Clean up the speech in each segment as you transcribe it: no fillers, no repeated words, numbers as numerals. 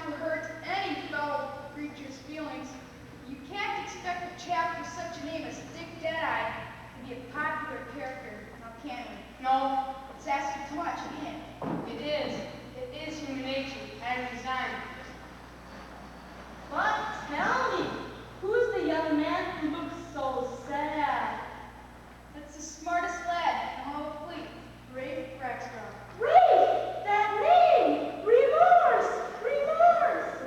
to hurt any fellow creature's feelings. You can't expect a chap with such a name as Dick Deadeye to be a popular character, now can we? No, It's asking too much, ain't it? it is. It is human nature. I resign. But tell me, who's the young man who looks so sad? That's the smartest lad in all the fleet, Rafe Rackstraw. Rafe! That name! Remorse! Remorse!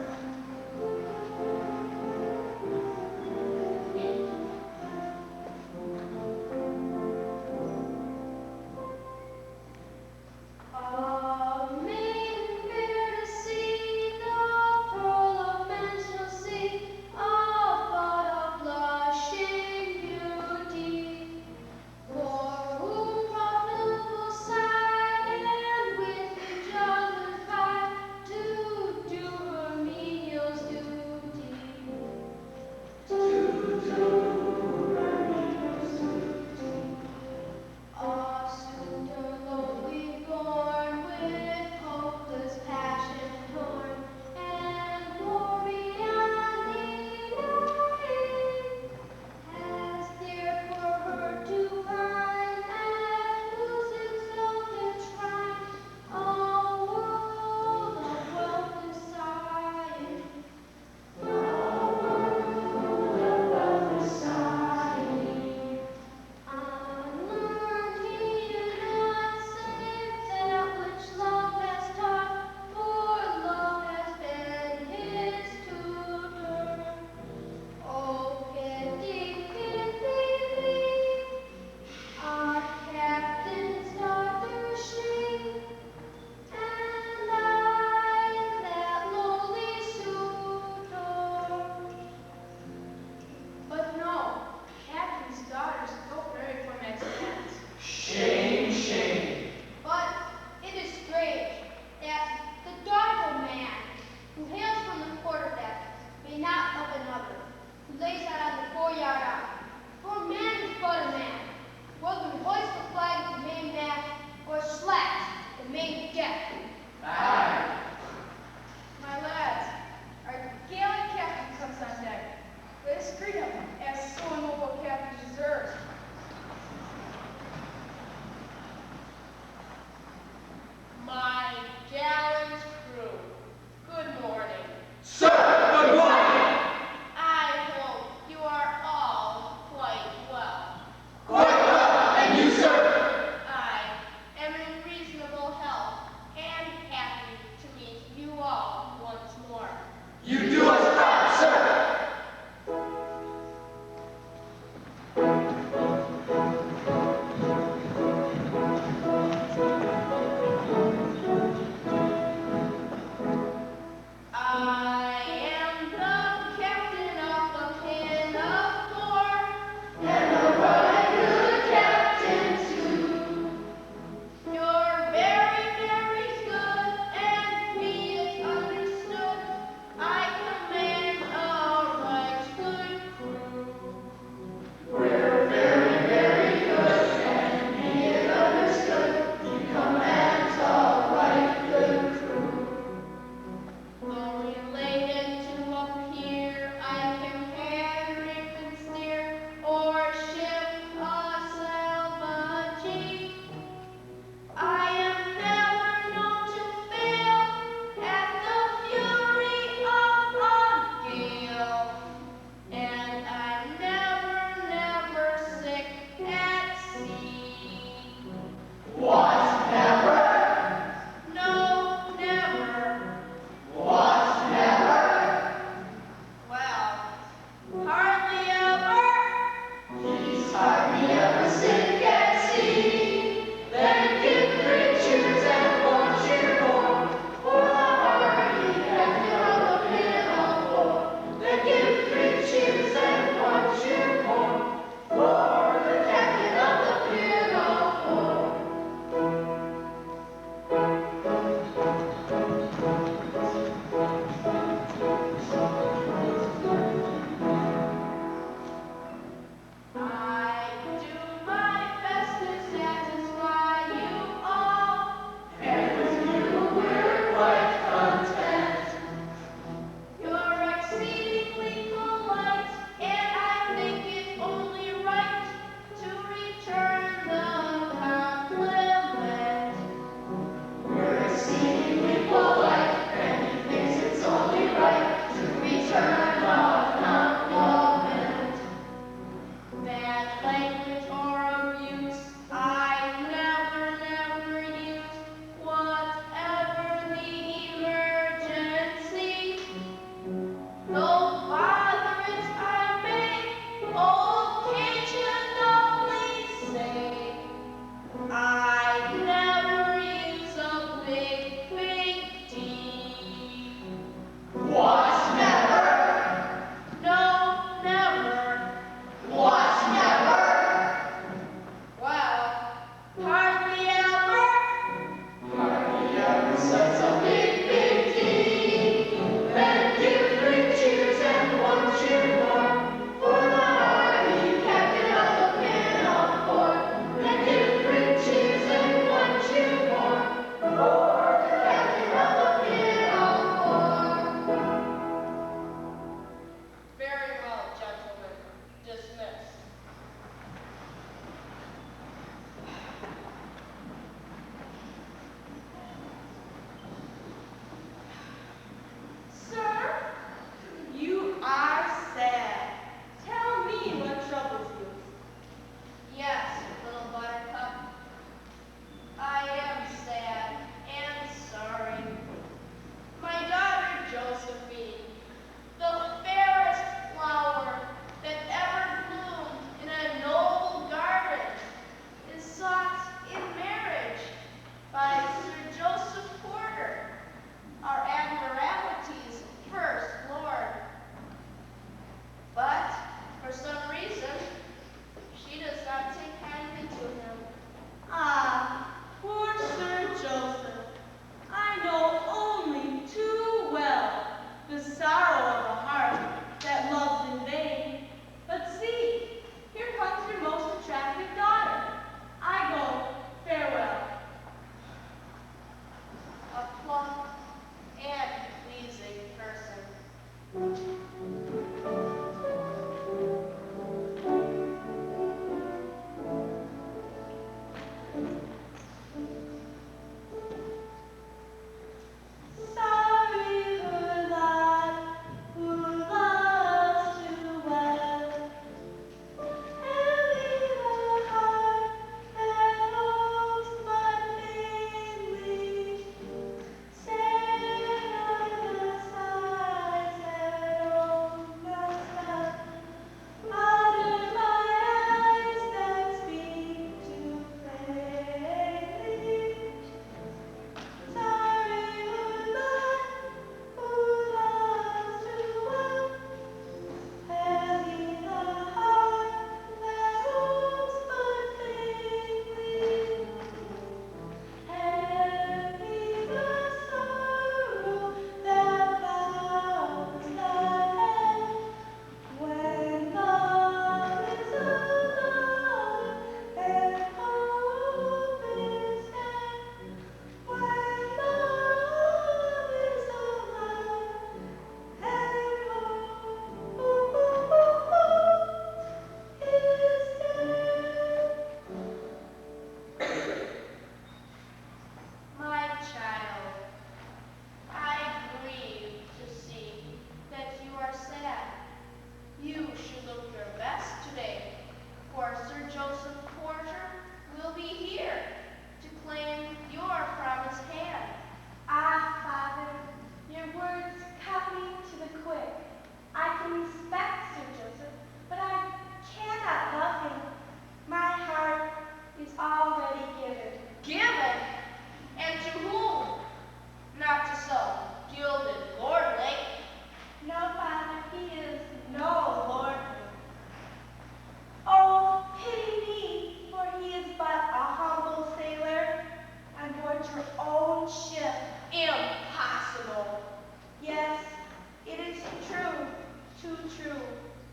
Too true.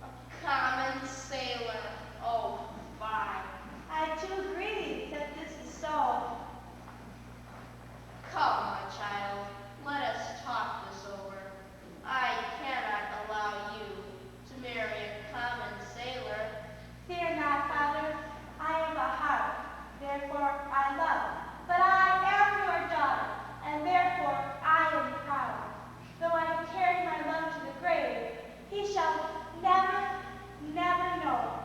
A common sailor. Oh, fine. I too agree that this is so. Come, my child, let us talk this over. I cannot allow you to marry a common sailor. Fear not, Father. I have a heart, therefore I love. But I am your daughter, and therefore I am proud. Though I have carried my love to the grave, he shall never, never know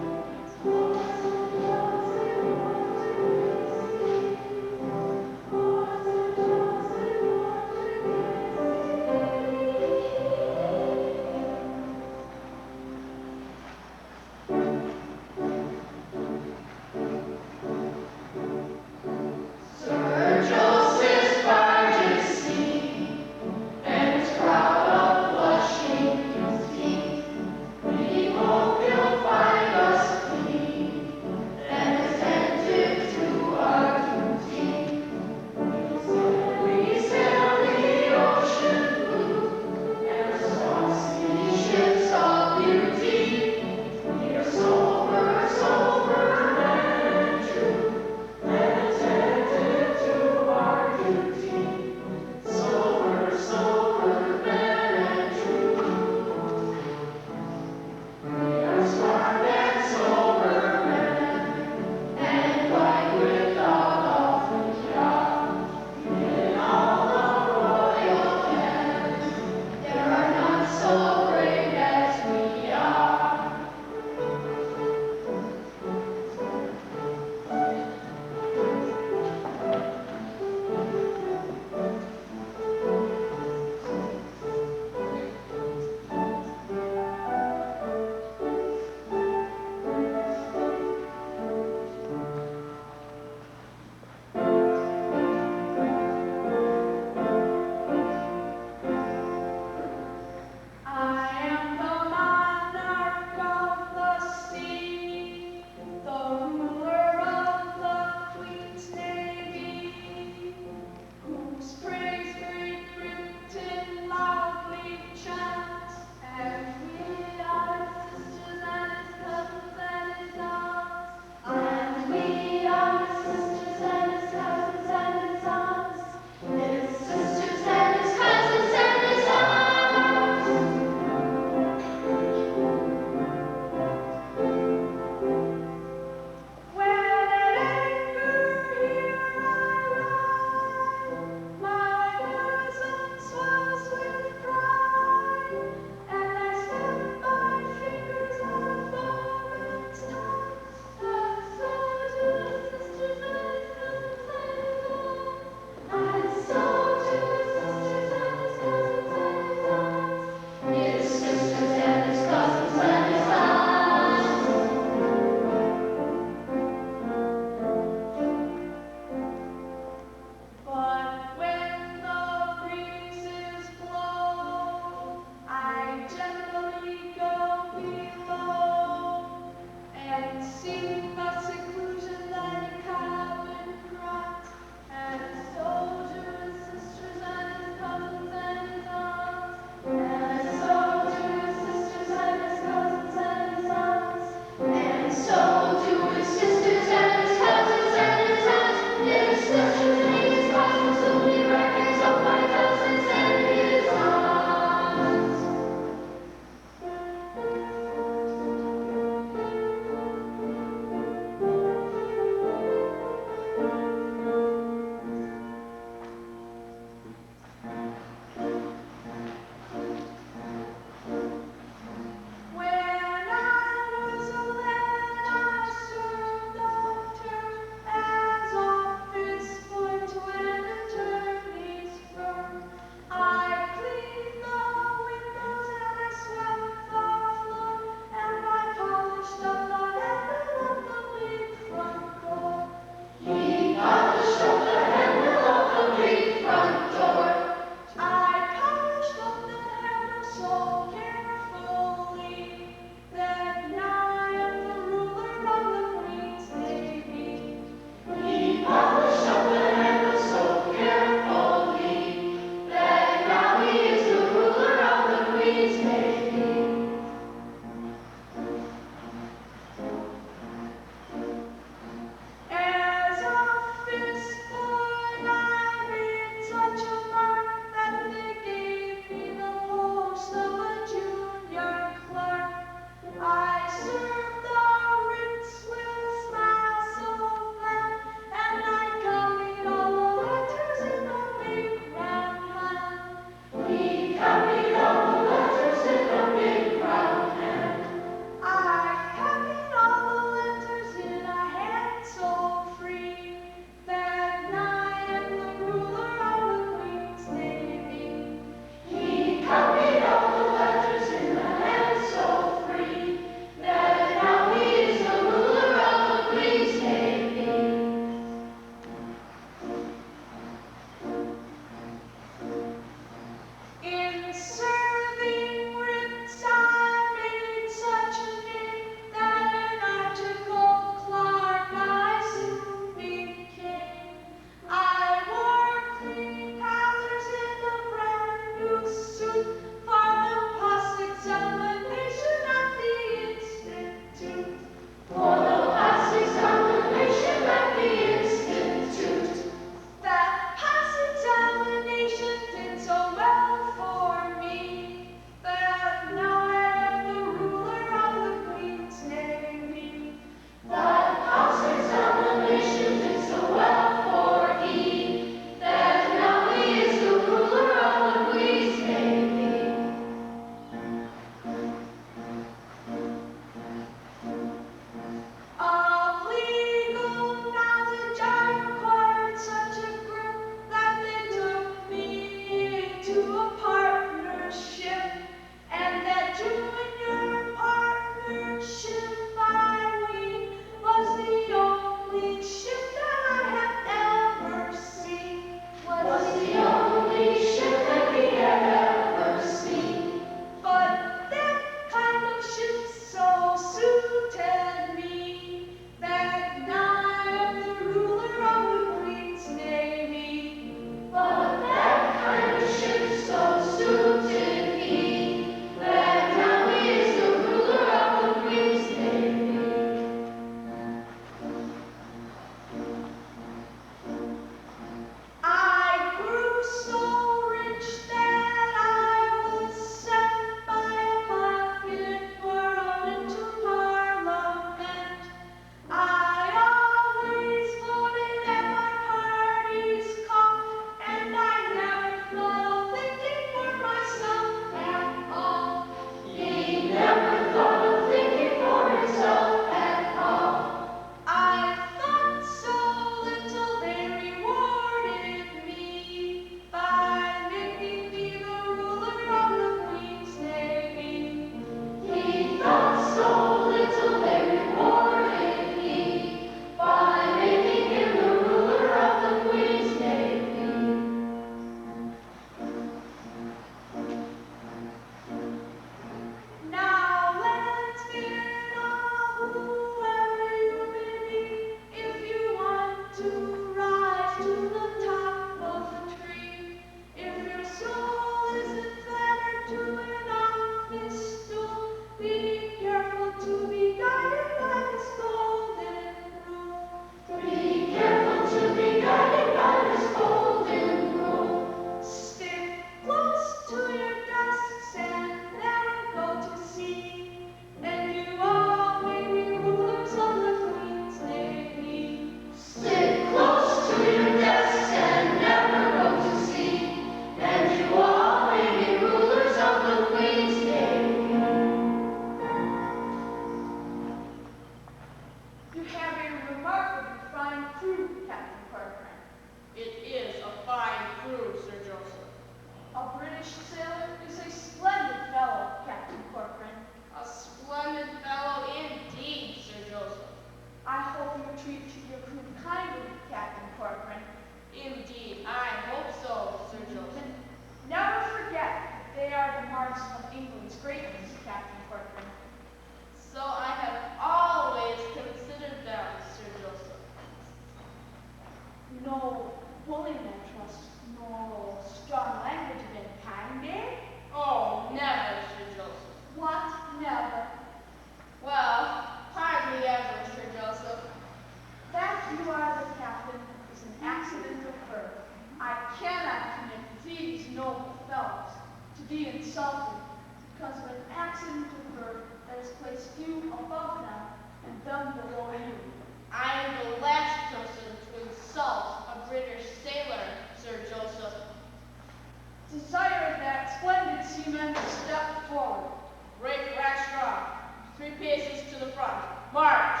March.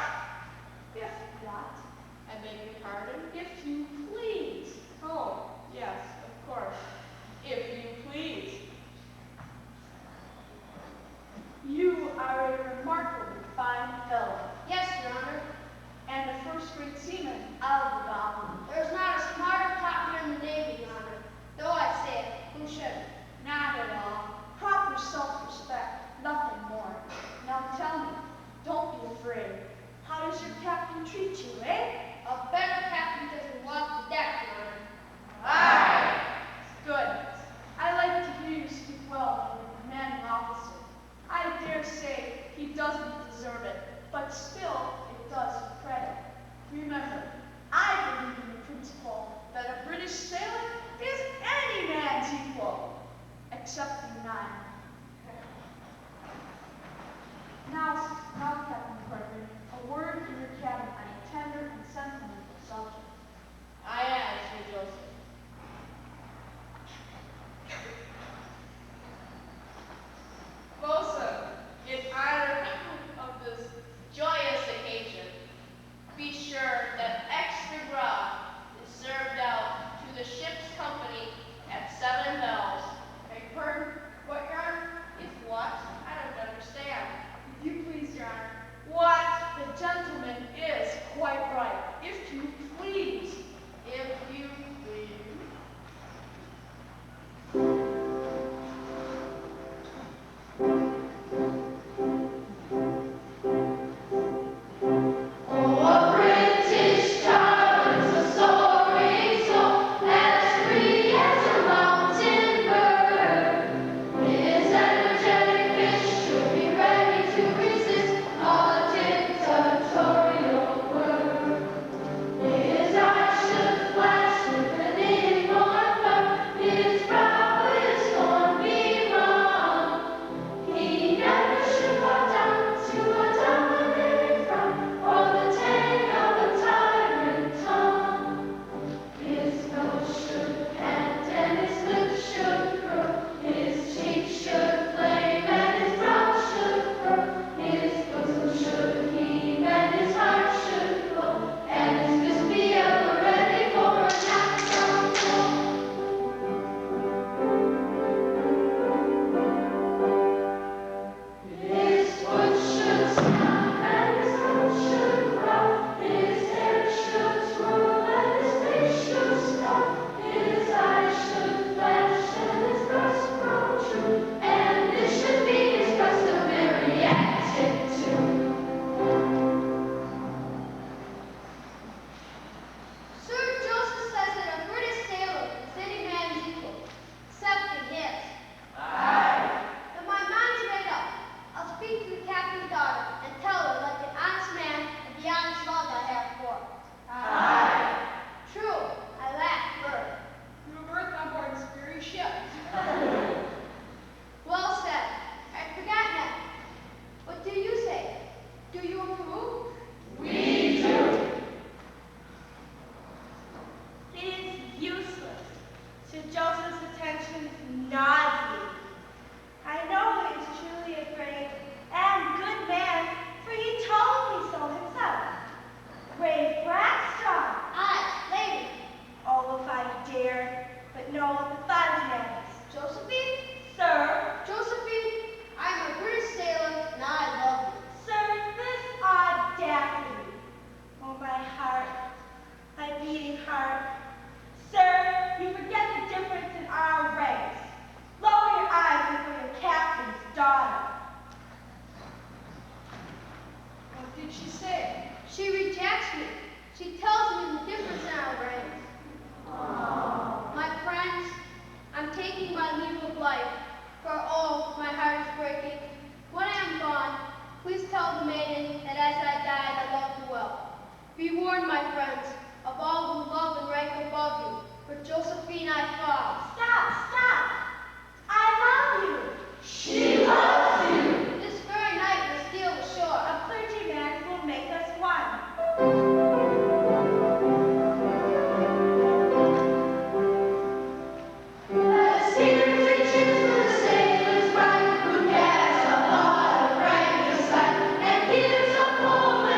If what? I beg your pardon? If you please. Oh, yes, of course. If you please. You are a remarkably fine fellow, Yes, Your Honor. and a first-rate seaman of the Goblin. There's not a smarter copter in the Navy, Your Honor. Though I say it, who shouldn't? Not at all. Proper self-respect, nothing more. Now tell me, don't be afraid. How does your captain treat you, eh? A better captain doesn't walk the deck, Your Honor. Aye. Good. I like to hear you speak well of a commanding officer. I dare say he doesn't deserve it, but still it does him credit. Remember, I believe in the principle that a British sailor is any man's equal, excepting mine. Now, Captain Carter, a word in your cabin on a tender and sentimental subject. Aye, aye, Sir Joseph. Bosun, in honor of this joyous occasion, be sure that extra grog is served out to the ship's company at 7 bells. Beg your pardon? What, Your Honor? If what? I don't understand. If you please, Your Honor. What the gentleman is quite right. If you please. If you please. Sailors right, who cares about a frank sight, and gives a poor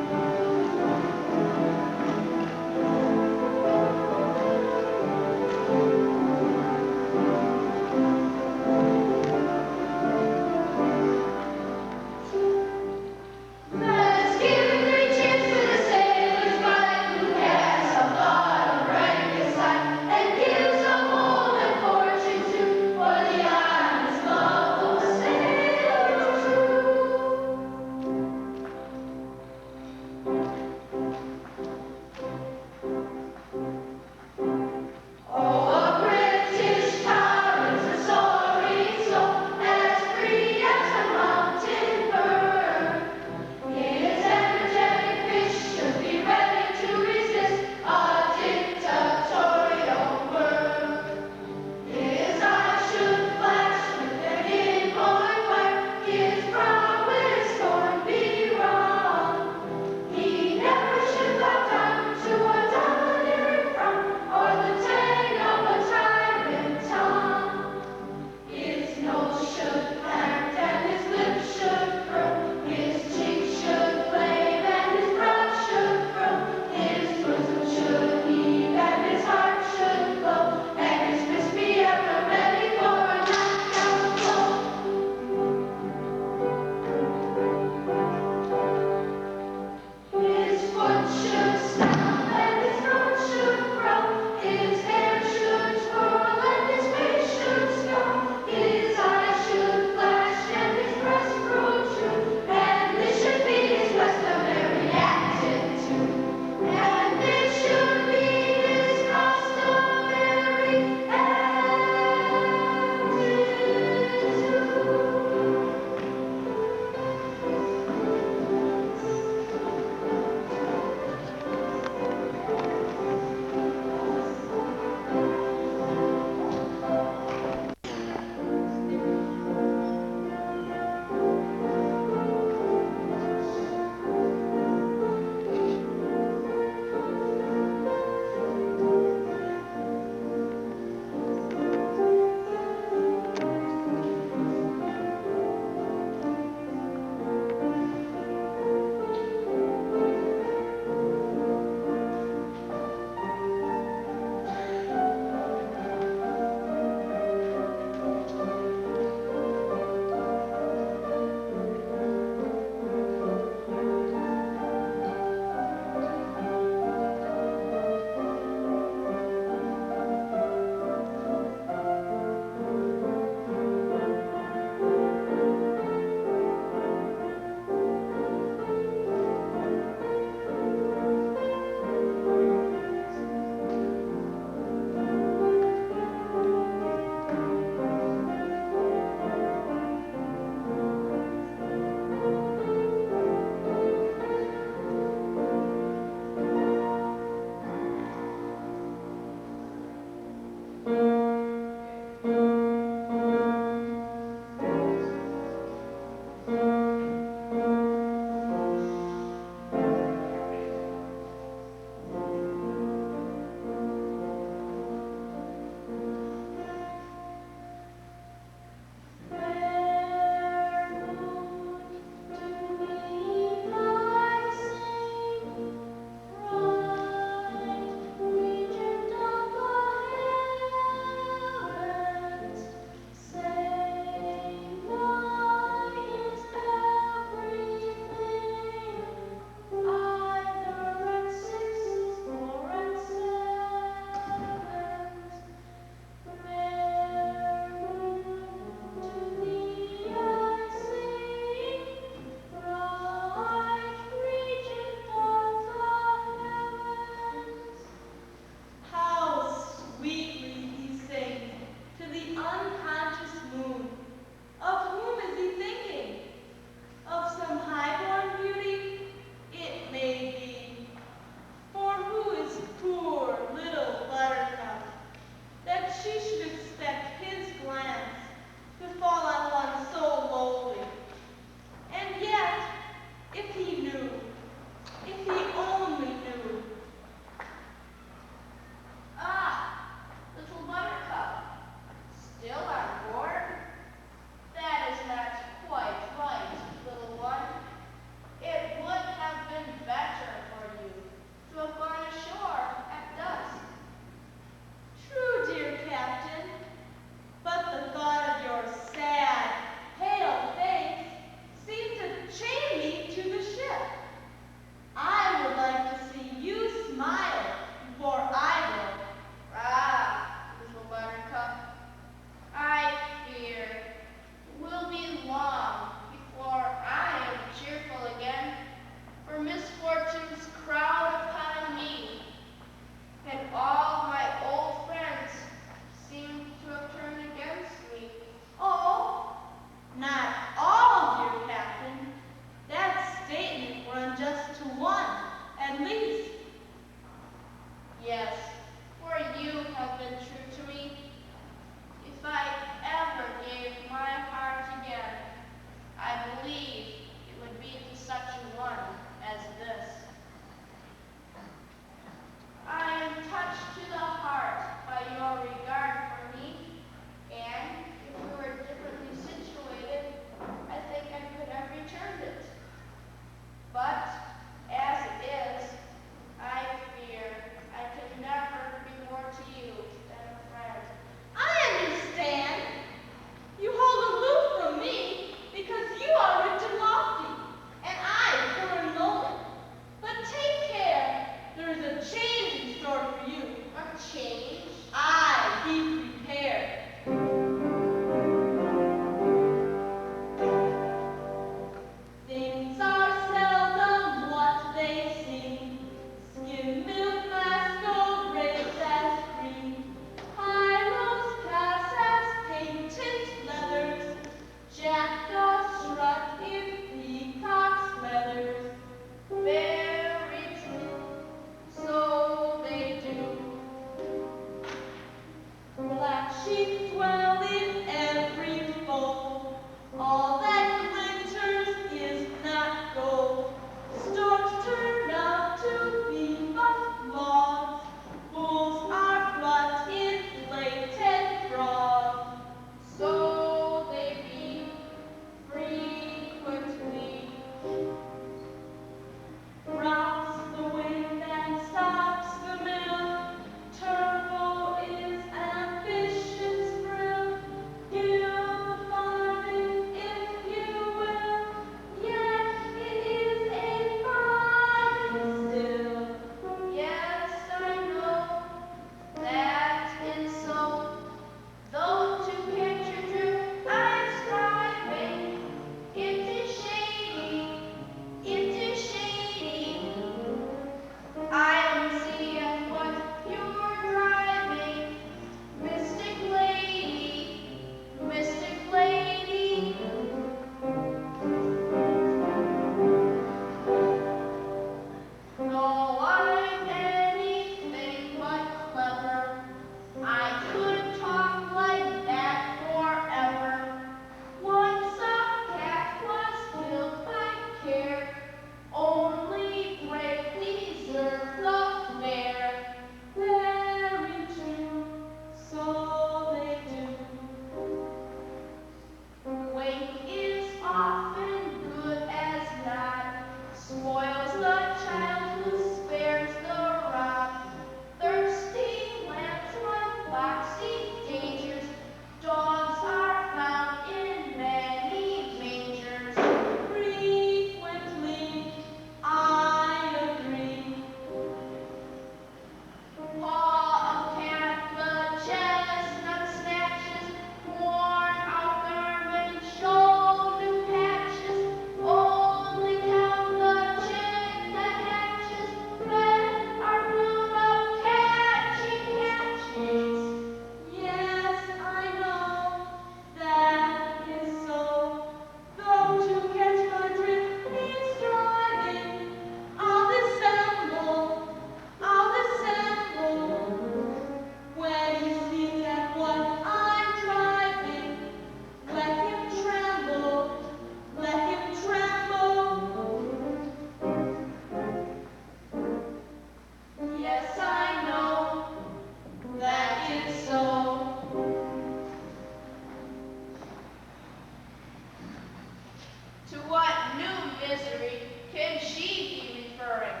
To what new misery can she be referring?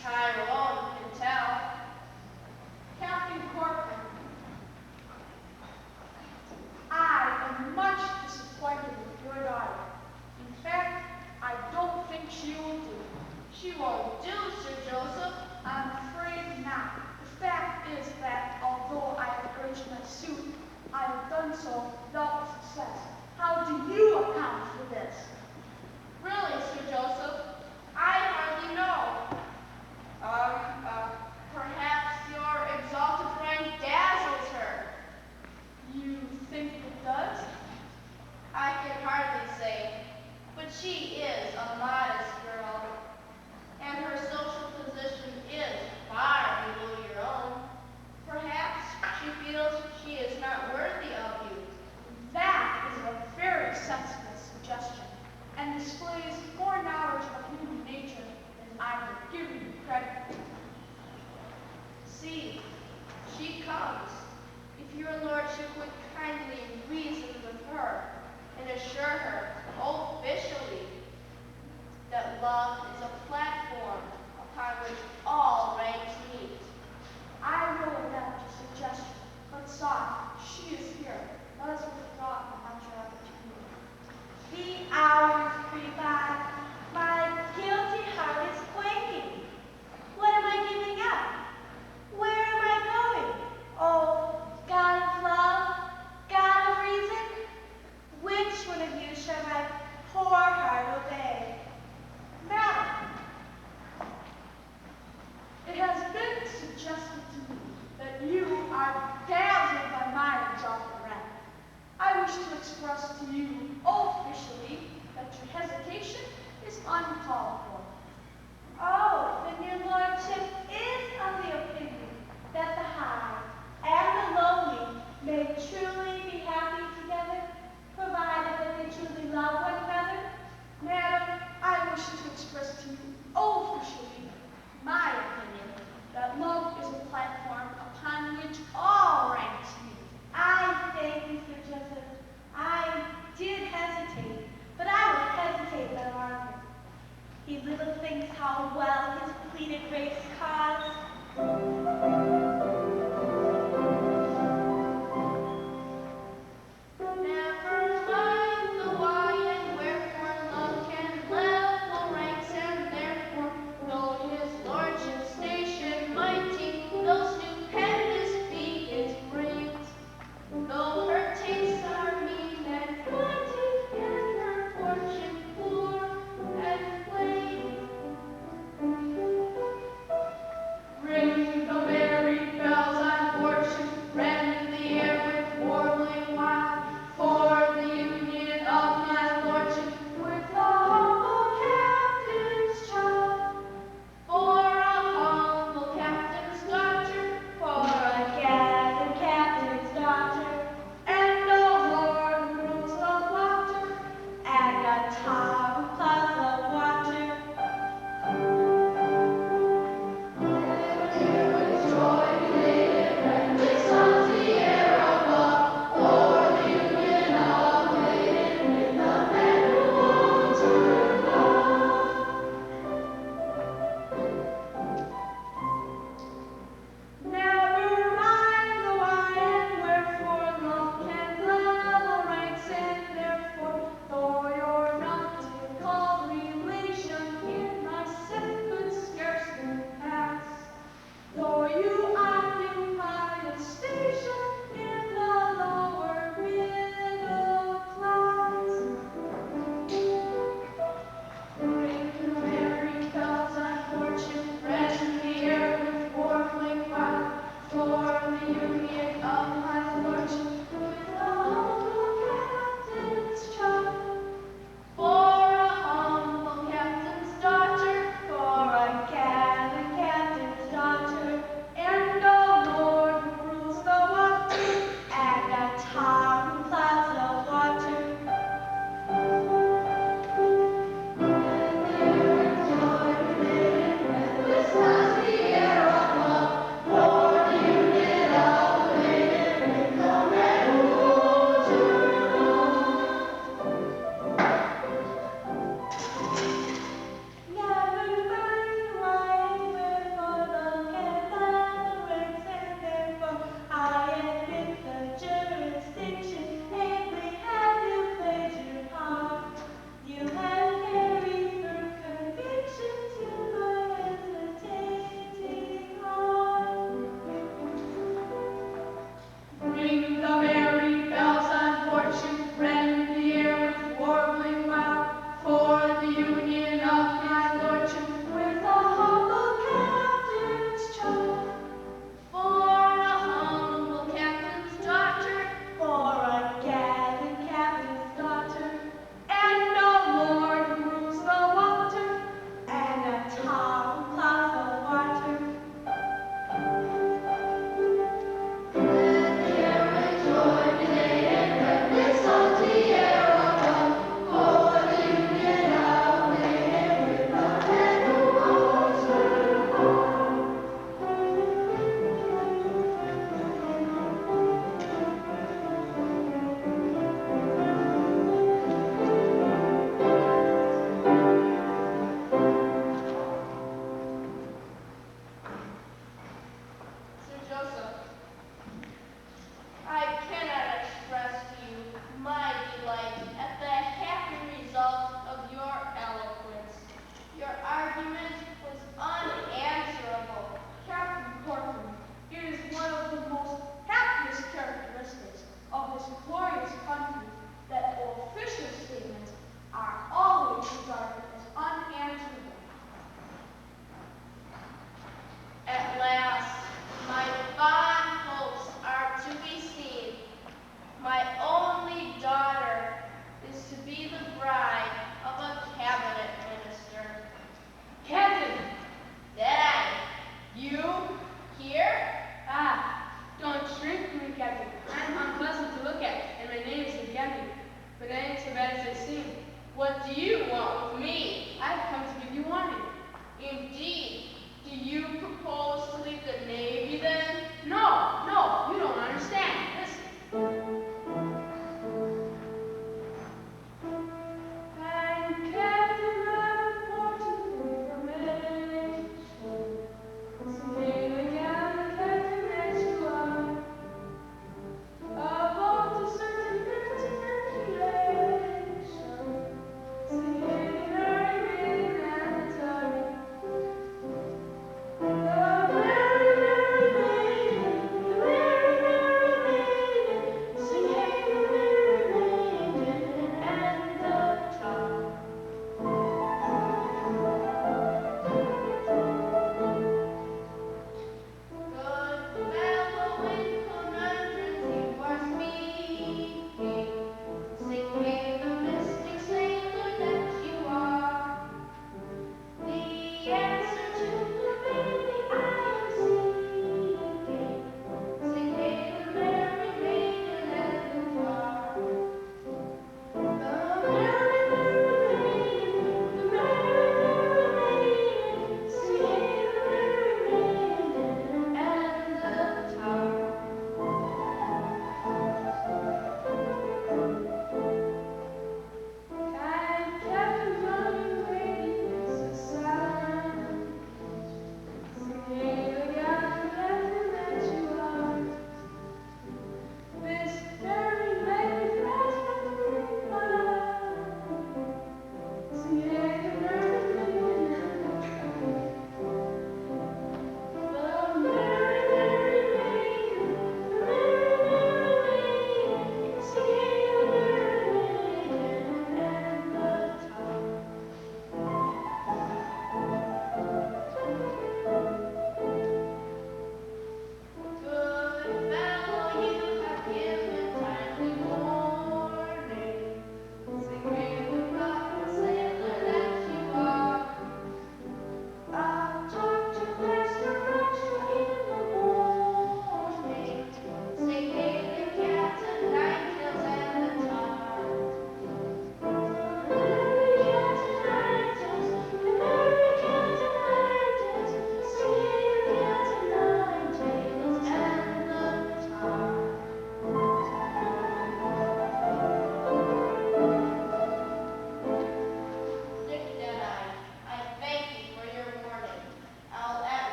Time alone can tell. Captain Corcoran, I am much disappointed with your daughter. In fact, I don't think she will do. She won't do, Sir Joseph. I'm afraid not. The fact is that although I have urged my suit, I have done so without success. How do you account for this? Really, Sir Joseph, I hardly know. Perhaps your exalted rank dazzles her. You think it does? I can hardly say, but she is a modest girl, and her social position is far below your own. Perhaps she feels she is not worthy of you. That is a very sensible suggestion and displays more knowledge of human nature than I would give you credit for. See, she comes. If your lordship would kindly reason with her and assure her officially that love is a platform upon which all ranks meet. I will adapt your suggestion, but stop. She is here. Let us withdraw from much opportunity. The hours creep by. My guilty heart is quaking. What am I giving up? Where am I going? Oh, God of love, God of reason, which one of you shall my poor heart obey? Madam, it has been suggested to me that you are dazzled by my exalted rank. I wish to express to you officially that your hesitation is uncalled for. Oh, then your lordship is of the opinion that the high and the lowly may truly be happy together, provided that they truly love one another? Madam, I wish to express to you officially my opinion that love is a platform upon which all ranks meet. I thank you, Sir Joseph. I did hesitate, but I will hesitate no longer. He little thinks how well his pleaded race cause. Never mind the why and wherefore love can level ranks, and therefore, though his lordship's station mighty, though stupendous be its brains, though her tastes are mean and flighty, and her fortune poor and plain. Ring the merry bells on fortune, rend the air with warbling wild, for the union of my lordship with the humble captain's child. For a humble captain's daughter, for a Gathered captain's daughter, and a lord who knows the water, and a tar who plows the water. never mind the why and wherefore love can level ranks, and therefore, though you're not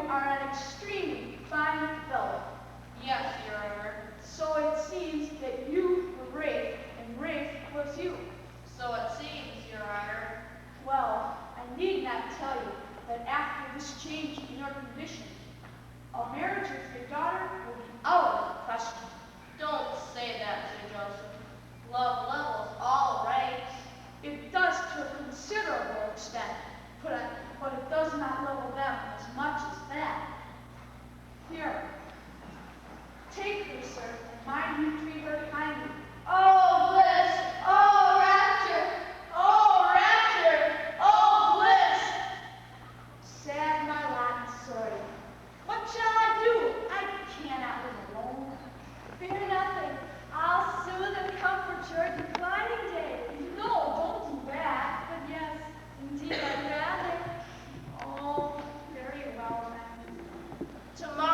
are an extremely fine fellow. Yes, Your Honor. So it seems that you were Rafe, and Rafe was you. So it seems, Your Honor. Well, I need not tell you that after this change in your condition, a marriage with your daughter will be out of the question. Don't say that, Sir Joseph. Love levels all ranks. It does to a considerable extent, but it does not level them as much as that. Here, take her, sir, and mind you treat her kindly. Oh, bliss! Oh, rapture! Oh, rapture! Oh, bliss! Sad my lot and sorry. What shall I do? I cannot live alone. Fear nothing. I'll soothe and comfort your declining days. No, don't do that. But yes, indeed I'd rather. Oh, very well then. Tomorrow